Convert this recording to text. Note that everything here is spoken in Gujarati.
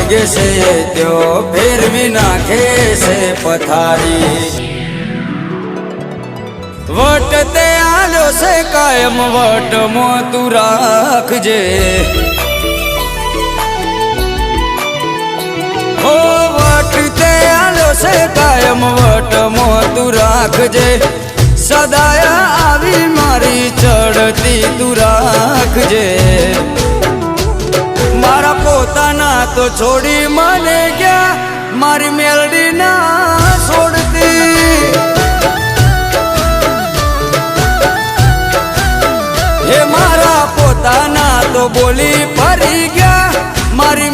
ઉગે છે ત્યો ફેરવી નાખે છે પથારી વટ તે આલ્યો છે કાયમ વટમાં તું રાખજે ઓ વટ તે આલ્યો છે કાયમ વટમાં તું રાખજે સદાય આવી મારી ચડતી તું રાખજે મારા પોતાના તો છોડી મને ગયા મારી મેલડી ના છોડતી હે મારા પોતાના તો બોલી ફરી ગયા મારી